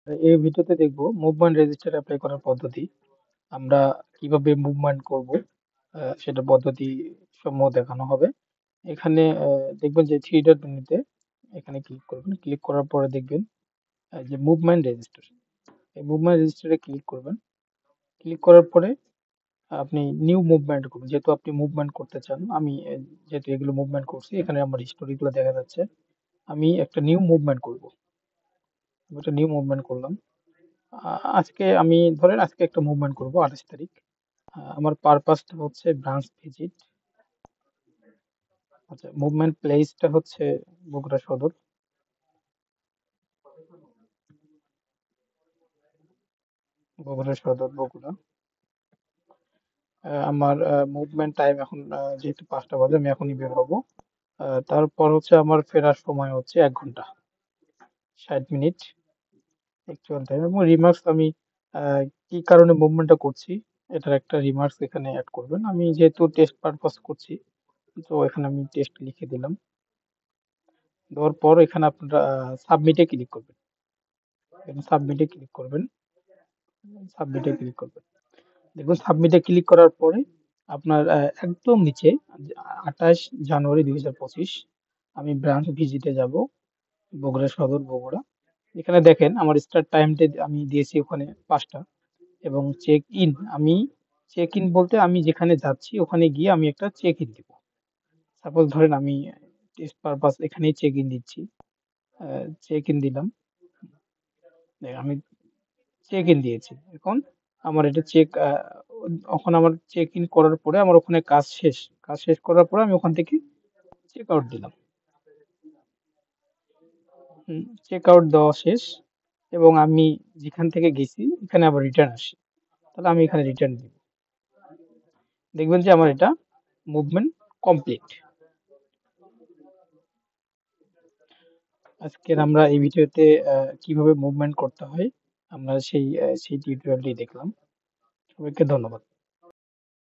এই ভিডিওতে দেখব মুভমেন্ট রেজিস্টার অ্যাপ্লাই করার পদ্ধতি। আমরা কিভাবে মুভমেন্ট করব সেটা পদ্ধতি সমূহ দেখানো হবে। এখানে দেখবেন যে থ্রি ডট মেনুতে এখানে ক্লিক করবেন। ক্লিক করার পরে দেখবেন যে মুভমেন্ট রেজিস্টার। এই মুভমেন্ট রেজিস্টারে ক্লিক করবেন। ক্লিক করার পরে আপনি নিউ মুভমেন্ট করুন। যেহেতু আপনি মুভমেন্ট করতে চান, আমি যেহেতু এগুলো মুভমেন্ট করছি, এখানে আমার হিস্টোরিগুলো দেখা যাচ্ছে। আমি একটা নিউ মুভমেন্ট করব। আমি একটা নিউ মুভমেন্ট করলাম। আজকে আমি ধরেন আজকে একটা মুভমেন্ট করব 28 তারিখ। আমার পারপাসটা হচ্ছে ব্রাঞ্চ ভিজিট। আচ্ছা, মুভমেন্ট প্লেসটা হচ্ছে বগুড়া সদর। বগুড়া সদর, বগুড়া। আমার মুভমেন্ট টাইম এখন যেহেতু 5টা বাজে, আমি এখনই বের হবো। তারপর হচ্ছে আমার ফেরার সময় হচ্ছে 1 ঘন্টা 60 মিনিট অ্যাকচুয়াল টাইম, এবং রিমার্কস আমি কি কারণে মুভমেন্টটা করছি এটার একটা রিমার্কস এখানে অ্যাড করবেন। আমি যেহেতু টেস্ট পারপাস করছি, তো এখানে আমি টেস্ট লিখে দিলাম। দেওয়ার পর এখানে আপনারা সাবমিটে ক্লিক করবেন। এখানে সাবমিটে ক্লিক করবেন। সাবমিটে ক্লিক করবেন। দেখুন সাবমিটে ক্লিক করার পরে আপনার একদম নিচে 28 জানুয়ারি 2025 আমি ব্রাঞ্চ ভিজিটে যাব, বগুড়া সদর, বগুড়া। এখানে দেখেন আমার স্টার্ট টাইমটা আমি দিয়েছি ওখানে 5টা, এবং চেক ইন আমি চেক ইন বলতে আমি যেখানে যাচ্ছি ওখানে গিয়ে আমি একটা চেক ইন দিব। সাপোজ ধরেন আমি টেস্ট পারপাস এখানেই চেক ইন দিচ্ছি। চেক ইন দিলাম। আমি চেক ইন দিয়েছি। এখন আমার এটা এখন আমার চেক ইন করার পরে আমার ওখানে কাজ শেষ। কাজ শেষ করার পরে আমি ওখান থেকে চেক আউট দিলাম। চেক আউট দেওয়া শেষ, এবং আমি যেখান থেকে গেছি এখানে আবার রিটার্ন আসি। তাহলে আমি এখানে রিটার্ন দিব। দেখবেন যে আমার এটা মুভমেন্ট কমপ্লিট। আজকের আমরা এই ভিডিওতে কিভাবে মুভমেন্ট করতে হয় আমরা সেই টিউটোরিয়ালটি দেখলাম। সবাইকে ধন্যবাদ।